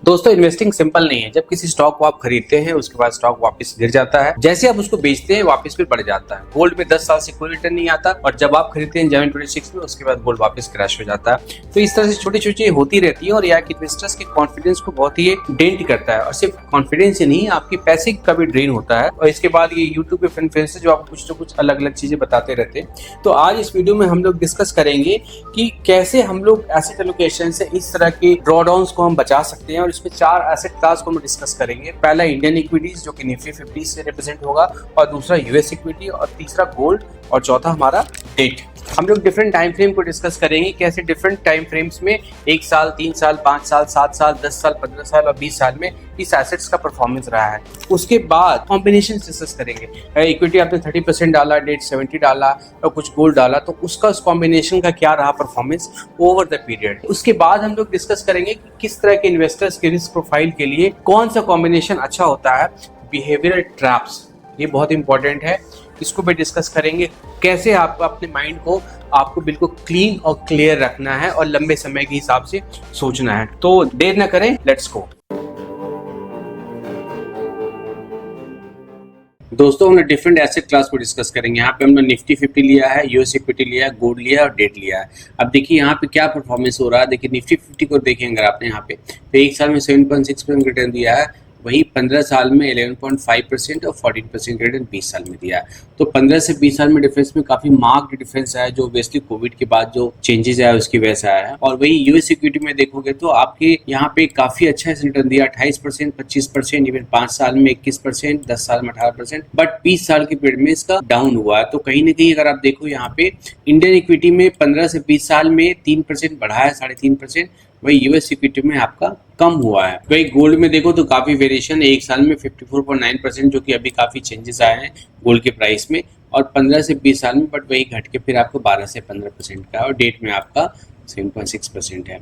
दोस्तों investing simple नहीं है। जब किसी स्टॉक को आप खरीदते हैं उसके बाद स्टॉक वापस गिर जाता है, जैसे आप उसको बेचते हैं वापस फिर बढ़ जाता है। गोल्ड में 10 साल से कोई रिटर्न नहीं आता और जब आप खरीदते हैं जनवरी 26 में उसके बाद गोल्ड वापस क्रैश हो जाता है। तो इस तरह से छोटी छोटी चीजें होती रहती है और यह इन्वेस्टर्स के कॉन्फिडेंस को बहुत ही डेंट करता है और सिर्फ कॉन्फिडेंस ही नहीं आपके पैसे का भी ड्रेन होता है। और इसके बाद ये यूट्यूब पे इन्फ्लुएंसर जो आपको कुछ तो कुछ अलग अलग चीजें बताते रहते हैं। तो आज इस वीडियो में हम लोग डिस्कस करेंगे कि कैसे हम लोग एसेट एलोकेशन से इस तरह के ड्रॉडाउन्स को हम बचा सकते हैं और इसमें 4 एसेट क्लास को हम डिस्कस करेंगे। पहला इंडियन इक्विटीज जो कि निफ्टी 50 से रिप्रेजेंट होगा, और दूसरा यूएस इक्विटी, और तीसरा गोल्ड, और चौथा हमारा डेट। हम लोग डिफरेंट टाइम फ्रेम को डिस्कस करेंगे, कैसे डिफरेंट टाइम फ्रेम्स में 1 साल, 3 साल, 5 साल, 7 साल, 10 साल, 15 साल और 20 साल में इस एसेट्स का परफॉर्मेंस रहा है। उसके बाद कॉम्बिनेशन डिस्कस करेंगे। इक्विटी आपने 30% डाला, डेट 70 डाला और कुछ गोल्ड डाला, तो उसका उस कॉम्बिनेशन का क्या रहा परफॉर्मेंस ओवर द पीरियड। उसके बाद हम लोग डिस्कस करेंगे कि किस तरह के इन्वेस्टर्स के रिस्क प्रोफाइल के लिए कौन सा कॉम्बिनेशन अच्छा होता है। बिहेवियरल ट्रैप्स, ये बहुत इंपॉर्टेंट है, इसको भी डिस्कस करेंगे। कैसे आप अपने माइंड को आपको बिल्कुल क्लीन और क्लियर रखना है और लंबे समय के हिसाब से सोचना है। तो देर ना करें, लेट्स गो। दोस्तों हमने डिफरेंट एसेट क्लास को डिस्कस करेंगे। यहाँ पे हमने निफ्टी 50 लिया है, यूएस इक्विटी लिया है, गोल्ड लिया है और डेट लिया है। अब देखिए यहाँ पे क्या परफॉर्मेंस हो रहा है। देखिए निफ्टी 50 को देखेंगे अगर आपने यहाँ पे, तो 1 साल में 7.6% रिटर्न दिया है, वही 15 साल में 11.5% और 14% रिटर्न 20 साल में दिया है। तो 15 से 20 साल में डिफरेंस में काफी मार्क्ड डिफरेंस आया, जो बेसिकली कोविड के बाद जो चेंजेस आया उसकी वजह से आया है। और वही यूएस इक्विटी में देखोगे तो आपके यहाँ पे काफी अच्छा रिटर्न दिया, 28%, 25%, इवन 5 साल में 21%, 10 साल में 18%, बट 20 साल के पीरियड में इसका डाउन हुआ है। तो कहीं ना कहीं अगर आप देखो यहाँ पे इंडियन इक्विटी में 15 से 20 साल में 3% बढ़ा है, 3.5%, वही यूएस इक्विटी में आपका कम हुआ है। वही गोल्ड में देखो तो काफी वेरिएशन है, 1 साल में 54.9%, जो कि अभी काफी चेंजेस आए हैं गोल्ड के प्राइस में, और 15 से 20 साल में बट वही घट के फिर आपको 12 से 15% का, और डेट में आपका 7.6% है।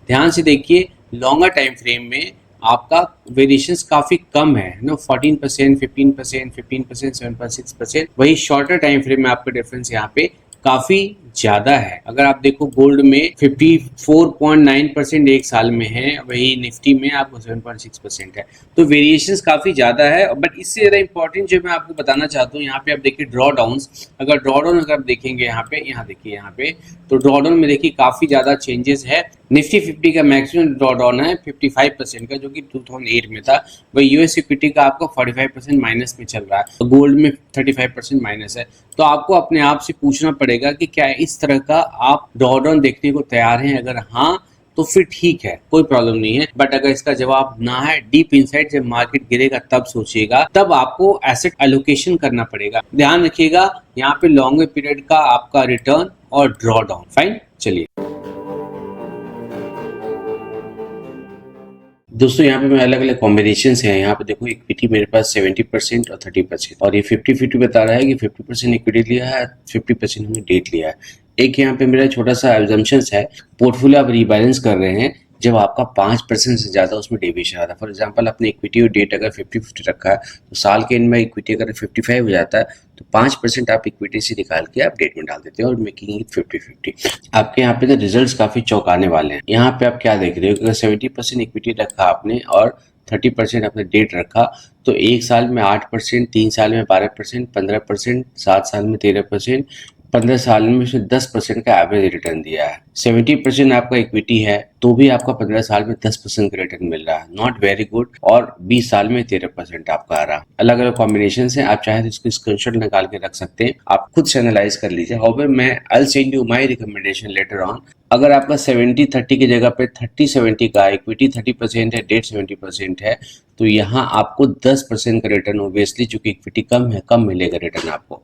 ध्यान से देखिए लॉन्गर टाइम फ्रेम में आपका वेरिएशंस काफी कम है ना, 14%, 15%, 15%, 7.6%। वही शॉर्टर टाइम फ्रेम में आपका डिफरेंस यहाँ पे काफी ज्यादा है। अगर आप देखो गोल्ड में 54.9% 1 साल में है, वही निफ्टी में आपको 7.6% है। तो वेरिएशंस काफी ज्यादा है। बट इससे ज्यादा इंपॉर्टेंट जो मैं आपको बताना चाहता हूँ, यहाँ पे आप देखिए ड्रॉ डाउन्स। अगर ड्रॉ डाउन अगर आप देखेंगे यहाँ पे, देखिए यहाँ पे, तो ड्रॉ डाउन में देखिए काफी ज्यादा चेंजेस है। निफ्टी 50 का मैक्सिमम ड्रॉ डाउन है 55% का, जो कि 2008 में था। वही यूएस इक्विटी का आपका 45% माइनस में चल रहा है, तो गोल्ड में 35% माइनस है। तो आपको अपने आप से पूछना पड़ेगा कि क्या इस तरह का आप ड्रॉ डाउन देखने को तैयार हैं। अगर हाँ तो फिर ठीक है, कोई प्रॉब्लम नहीं है। बट अगर इसका जवाब ना है, डीप इनसाइड जब मार्केट गिरेगा तब सोचिएगा, तब आपको एसेट एलोकेशन करना पड़ेगा। ध्यान रखिएगा यहाँ पे लॉन्गर पीरियड का आपका रिटर्न और ड्रॉ डाउन। फाइन, चलिए दोस्तों यहाँ पे मैं अलग अलग कॉम्बिनेशन है। यहाँ पे देखो इक्विटी मेरे पास 70% और 30%, और ये 50-50 बता रहा है कि 50% इक्विटी लिया है, 50% हमने डेट लिया है। एक यहाँ पे मेरा छोटा सा एग्जम्पशंस है, पोर्टफोलियो आप रीबैलेंस कर रहे हैं जब आपका 5% से ज्यादा उसमें डेविएशन आता है। फॉर एग्जांपल आपने इक्विटी और डेट अगर 50-50 रखा है, तो साल के एंड में इक्विटी अगर 55 हो जाता है, तो 5% आप इक्विटी से निकाल के आप डेट में डाल देते हैं और मेकिंग इट 50-50। आपके यहाँ पे ना रिजल्ट्स काफी चौंकाने वाले हैं। यहाँ पे आप क्या देख रहे हो कि अगर 70% इक्विटी रखा आपने और 30% आपने डेट रखा, तो 1 साल में 8%, 3 साल में 12%, 15%, 7 साल में 13%, 15 साल में से 10% का एवरेज रिटर्न दिया है। 70% आपका इक्विटी है तो भी आपका 15 साल में 10% का रिटर्न मिल रहा है, नॉट वेरी गुड। और 20 साल में 13% आपका आ रहा है। अलग अलग कॉम्बिनेशन है, आप चाहे तो इसको स्क्रीनशॉट निकाल के रख सकते हैं, आप खुद से एनालाइज कर लीजिए। हाउएवर मैं I will send you my recommendation later on. अगर आपका 70-30 की जगह पे 30-70 का इक्विटी 30% है, डेट 70% है, तो यहाँ आपको 10% का रिटर्न ऑब्वियसली, चूंकि इक्विटी कम है, कम मिलेगा रिटर्न आपको।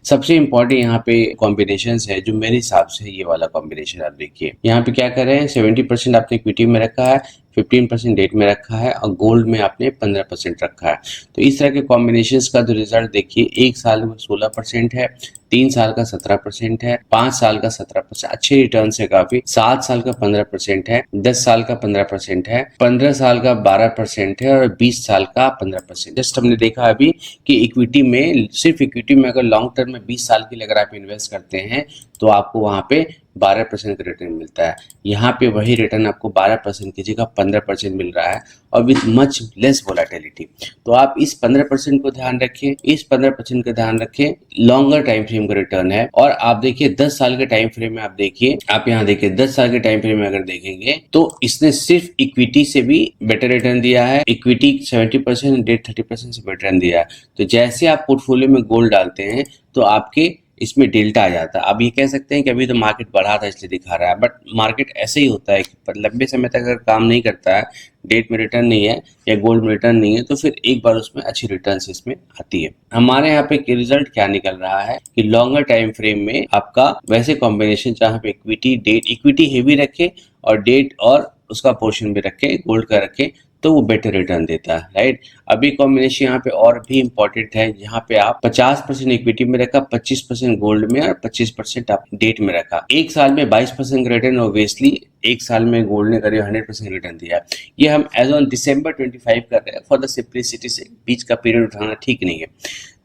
सबसे इंपॉर्टेंट यहाँ पे कॉम्बिनेशन है जो मेरे हिसाब से ये वाला कॉम्बिनेशन आप देखिए। यहाँ पे क्या कर रहे हैं, 70% आपने इक्विटी में रखा है, 15% डेट में रखा है और गोल्ड में आपने 15% रखा है। तो इस तरह के कॉम्बिनेशंस का जो रिजल्ट देखिए, 1 साल में 16% है, 3 साल का 17% है, 5 साल का 17%, अच्छे रिटर्न है काफी, 7 साल का 15% है, 10 साल का 15% है, 15 साल का 12% है और 20 साल का 15%। जस्ट हमने देखा अभी कि इक्विटी में, सिर्फ इक्विटी में अगर लॉन्ग टर्म में 20 साल के लिए अगर आप इन्वेस्ट करते हैं तो आपको वहां पे 12% का रिटर्न मिलता है। यहाँ पे वही रिटर्न आपको 12% की जगह 15% मिल रहा है और विथ मच लेस वोलेटिलिटी। तो आप इस 15% को ध्यान रखें, इस 15% का ध्यान रखें। लॉन्गर टाइम फ्रेम का रिटर्न है और आप देखिए 10 साल के टाइम फ्रेम में, आप देखिए, आप यहाँ देखिए 10 साल के टाइम फ्रेम में अगर देखेंगे तो इसने सिर्फ इक्विटी से भी बेटर रिटर्न दिया है। इक्विटी 70%, डेट 30% से बेटर रिटर्न दिया है। तो जैसे आप पोर्टफोलियो में गोल्ड डालते हैं तो आपके इसमें डेल्टा आ जाता है। आप ये कह सकते हैं कि अभी तो मार्केट बढ़ा था इसलिए दिखा रहा है, बट मार्केट ऐसे ही होता है कि पर लंबे समय तक अगर काम नहीं करता है, डेट में रिटर्न नहीं है या गोल्ड में रिटर्न नहीं है, तो फिर एक बार उसमें अच्छी रिटर्न इसमें आती है। हमारे यहाँ पे रिजल्ट क्या निकल रहा है कि लॉन्गर टाइम फ्रेम में आपका वैसे कॉम्बिनेशन जहाँ पे इक्विटी, डेट, इक्विटी हेवी रखे और डेट और उसका पोर्शन भी रखे, गोल्ड का रखे, तो वो बेटर रिटर्न देता है, राइट। अभी कॉम्बिनेशन यहाँ पे और भी इंपॉर्टेंट है, यहाँ पे आप 50% इक्विटी में रखा, 25% गोल्ड में और 25% आप डेट में रखा। एक साल में 22% रिटर्न, ऑब्वियसली एक साल में गोल्ड ने करीब 100% रिटर्न दिया। ये हम एज ऑन दिसंबर 25 कर रहे हैं फॉर द सिंप्लिसिटी से, बीच का पीरियड उठाना ठीक नहीं है।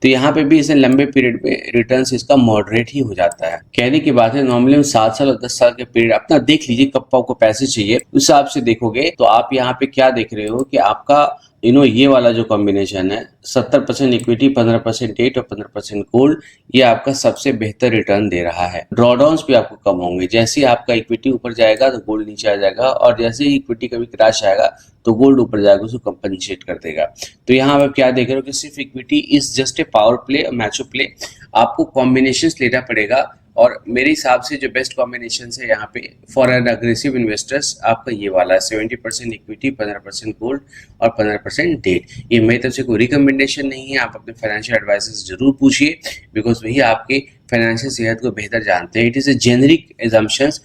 तो यहाँ पे भी इसे लंबे पीरियड में रिटर्न इसका मॉडरेट ही हो जाता है। कहने की बात है, नॉर्मली हम 7 साल और 10 साल के पीरियड अपना देख लीजिए, कब आपको पैसे चाहिए उस हिसाब से देखोगे तो आप यहाँ पे क्या देख रहे हो कि आपका ये वाला जो कॉम्बिनेशन है 70% इक्विटी, 15% डेट और 15% गोल्ड, ये आपका सबसे बेहतर रिटर्न दे रहा है। ड्रॉडाउन्स भी आपको कम होंगे। जैसे ही आपका इक्विटी ऊपर जाएगा तो गोल्ड नीचे आ जाएगा और जैसे ही इक्विटी कभी क्रैश आएगा तो गोल्ड ऊपर जाएगा, उसको कंपनसेट कर देगा। तो यहाँ आप क्या देख रहे हो कि सिर्फ equity is just a power play, Macho play. आपको कॉम्बिनेशंस लेना पड़ेगा और मेरे हिसाब से जो बेस्ट कॉम्बिनेशन है यहाँ पे फॉर एन अग्रेसिव इन्वेस्टर्स आपका ये वाला है, 70% इक्विटी, 15% गोल्ड और 15% डेट। ये मेरी तरफ से कोई रिकमेंडेशन नहीं है, आप अपने फाइनेंशियल एडवाइजर से जरूर पूछिए, बिकॉज वही आपके फाइनेंशियल सेहत को बेहतर जानते हैं। It is a generic assumptions.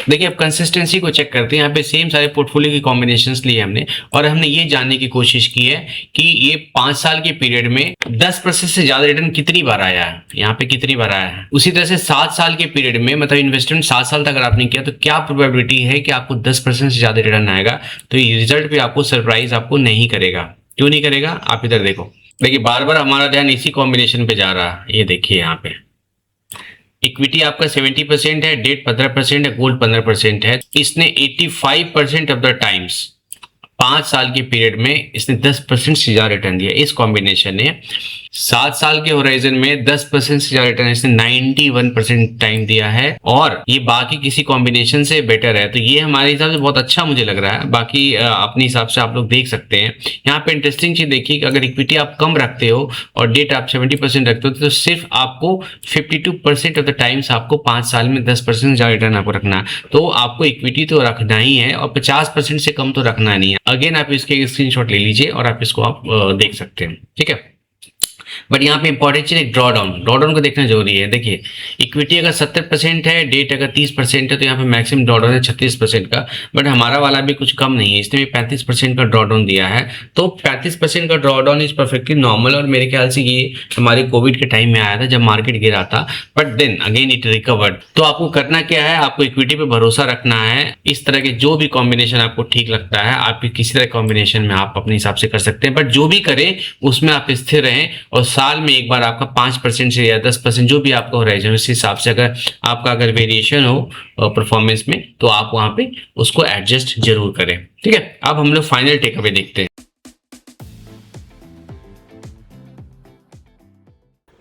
देखिए अब कंसिस्टेंसी को चेक करते हैं। यहाँ पे सेम सारे पोर्टफोलियो की कॉम्बिनेशंस लिए हमने और हमने ये जानने की कोशिश की है कि ये 5 साल के पीरियड में 10% से ज्यादा रिटर्न कितनी बार आया है, यहाँ पे कितनी बार आया है। उसी तरह से 7 साल के पीरियड में, मतलब इन्वेस्टमेंट 7 साल तक अगर आपने किया तो क्या प्रोबेबिलिटी है कि आपको 10% से ज्यादा रिटर्न आएगा। तो ये रिजल्ट भी आपको सरप्राइज आपको नहीं करेगा। क्यों नहीं करेगा, आप इधर देखो। देखिए बार बार हमारा ध्यान इसी कॉम्बिनेशन पे जा रहा है। ये देखिए यहाँ पे इक्विटी आपका 70% है, डेट 15% है, गोल्ड 15% है। इसने 85% ऑफ द टाइम्स 5 साल के पीरियड में इसने 10% से ज्यादा रिटर्न दिया। इस कॉम्बिनेशन ने 7 साल के होराइजन में 10% से ज्यादा रिटर्न इसने 91% टाइम दिया है और ये बाकी किसी कॉम्बिनेशन से बेटर है। तो ये हमारे हिसाब से बहुत अच्छा मुझे लग रहा है। बाकी अपने हिसाब से आप लोग देख सकते हैं। यहाँ पे इंटरेस्टिंग चीज देखिए कि अगर इक्विटी आप कम रखते हो और डेट आप 70% रखते हो तो सिर्फ आपको 52% ऑफ द टाइम्स आपको 5 साल में 10% ज्यादा रिटर्न आपको रखना है। तो आपको इक्विटी तो रखना ही है और 50% से कम तो रखना नहीं है। अगेन आप इसके स्क्रीनशॉट ले लीजिए और आप इसको आप देख सकते हैं, ठीक है। बट यहाँ पे इंपॉर्टेंट चीज ड्रॉडाउन को देखना जरूरी है। देखिए इक्विटी अगर 70% है, डेट अगर 30% है, तो यहाँ पे मैक्सिमम ड्रॉडाउन है 36% का। बट हमारा वाला भी कुछ कम नहीं है, इसने भी 35% का ड्रॉडाउन दिया है। तो 35% का ड्रॉडाउन इज परफेक्टली नॉर्मल और मेरे ख्याल से ये हमारे कोविड के टाइम में आया था जब मार्केट गिरा था, but then again it recovered. तो आपको करना क्या है, आपको इक्विटी पे भरोसा रखना है। इस तरह के जो भी कॉम्बिनेशन आपको ठीक लगता है, आप किसी तरह कॉम्बिनेशन में आप अपने हिसाब से कर सकते हैं, बट जो भी करें उसमें आप स्थिर रहें और साल में एक बार आपका 5% से या 10% जो भी आपका हो रहा है, उस हिसाब से अगर आपका अगर वेरिएशन हो परफॉर्मेंस में तो आप वहां पे उसको एडजस्ट जरूर करें, ठीक है। अब हम लोग फाइनल टेक अवे देखते हैं।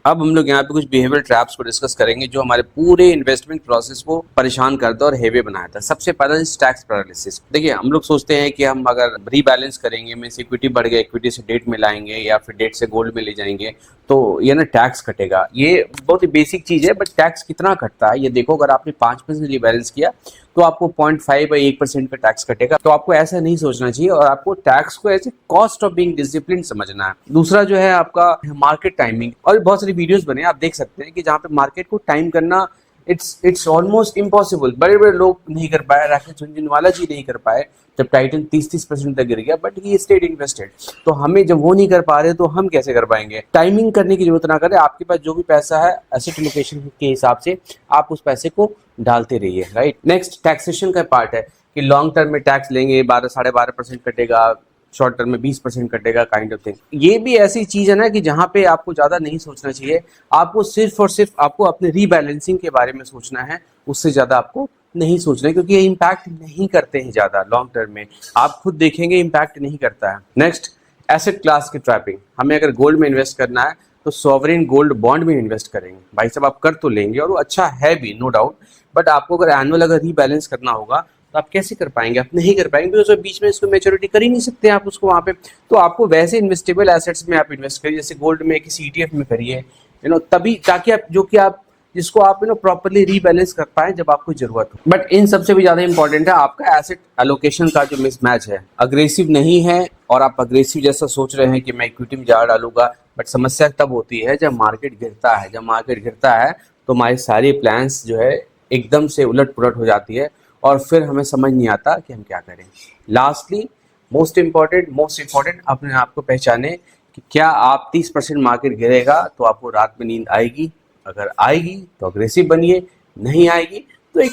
अब हम लोग यहाँ पे कुछ बिहेवियर ट्रैप्स को डिस्कस करेंगे जो हमारे पूरे इन्वेस्टमेंट प्रोसेस को परेशान करता है और हेवी बनाया था। सबसे पहला टैक्स पैरालिसिस। देखिए हम लोग सोचते हैं कि हम अगर रीबैलेंस करेंगे, मींस इक्विटी बढ़ गया, इक्विटी से डेट में लाएंगे या फिर डेट से गोल्ड में ले जाएंगे तो ये ना टैक्स कटेगा। ये बहुत ही बेसिक चीज है, बट टैक्स कितना कटता है ये देखो। अगर आपने 5% रीबैलेंस किया तो आपको 0.5 या 1% का टैक्स कटेगा। तो आपको ऐसा नहीं सोचना चाहिए और आपको टैक्स को ऐसे कॉस्ट ऑफ बीइंग डिसिप्लिन समझना है। दूसरा जो है आपका मार्केट टाइमिंग, और बहुत सारी वीडियोस बने आप देख सकते हैं कि जहाँ पे मार्केट को टाइम करना इट्स ऑलमोस्ट इम्पॉसिबल। बड़े बड़े लोग नहीं कर पाए, राकेश झुनझुनवाला जी नहीं कर पाए जब टाइटन 30% तक गिर गया, बट ही स्टेड इन्वेस्टेड। तो हमें जब वो नहीं कर पा रहे तो हम कैसे कर पाएंगे। टाइमिंग करने की जरूरत ना करें, आपके पास जो भी पैसा है एसेट एलोकेशन के हिसाब से आप उस पैसे को डालते रहिए, राइट। नेक्स्ट टैक्सेशन का पार्ट है कि लॉन्ग टर्म में टैक्स लेंगे 12 साढ़े 12% कटेगा, शॉर्ट टर्म में 20% कटेगा, काइंड ऑफ थिंग। ये भी ऐसी चीज है ना कि जहां पे आपको ज्यादा नहीं सोचना चाहिए, आपको सिर्फ और सिर्फ आपको अपने रीबैलेंसिंग के बारे में सोचना है, उससे ज्यादा आपको नहीं सोचना है, क्योंकि ये इम्पैक्ट नहीं करते हैं ज्यादा लॉन्ग टर्म में, आप खुद देखेंगे इम्पैक्ट नहीं करता है। नेक्स्ट, एसेट क्लास की ट्रैपिंग। हमें अगर गोल्ड में इन्वेस्ट करना है तो सॉवरेन गोल्ड बॉन्ड में इन्वेस्ट करेंगे, भाई साहब आप कर तो लेंगे और वो अच्छा है भी, नो डाउट, बट आपको अगर एनुअल अगर रीबैलेंस करना होगा तो आप कैसे कर पाएंगे? आप नहीं कर पाएंगे, बिकॉज बीच में इसको मेच्योरिटी कर ही नहीं सकते आप उसको वहाँ पे। तो आपको वैसे इन्वेस्टेबल एसेट्स में आप इन्वेस्ट करिए, जैसे गोल्ड में, किसी ETF में करिए, तभी, ताकि आप जो कि आप जिसको आप प्रॉपर्ली रीबैलेंस कर पाए जब आपको जरूरत हो। बट इन सबसे भी ज्यादा इंपॉर्टेंट है आपका एसेट एलोकेशन का जो मिसमैच है, अग्रेसिव नहीं है और आप अग्रेसिव जैसा सोच रहे हैं कि मैं इक्विटी में जा डालूंगा, बट समस्या तब होती है जब मार्केट गिरता है। जब मार्केट गिरता है तो हमारे सारे प्लान्स जो है एकदम से उलट पुलट हो जाती है और फिर हमें समझ नहीं आता कि हम क्या करें। लास्टली, मोस्ट इंपॉर्टेंट, अपने आप को पहचाने कि क्या आप 30% मार्केट गिरेगा तो आपको रात में नींद आएगी? अगर आएगी तो अग्रेसिव बनिए, नहीं आएगी तो एक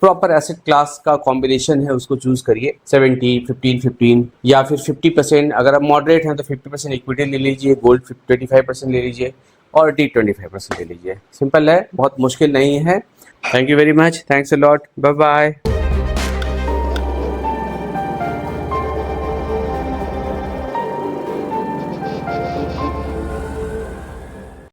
प्रॉपर एसेट क्लास का कॉम्बिनेशन है उसको चूज करिए, 70-15-15 या फिर 50%। अगर आप मॉडरेट हैं तो 50% इक्विटी ले लीजिए, गोल्ड 25% ले लीजिए और टी 25% ले लीजिए। सिंपल है, बहुत मुश्किल नहीं है। Thank you very much, thanks a lot, bye bye.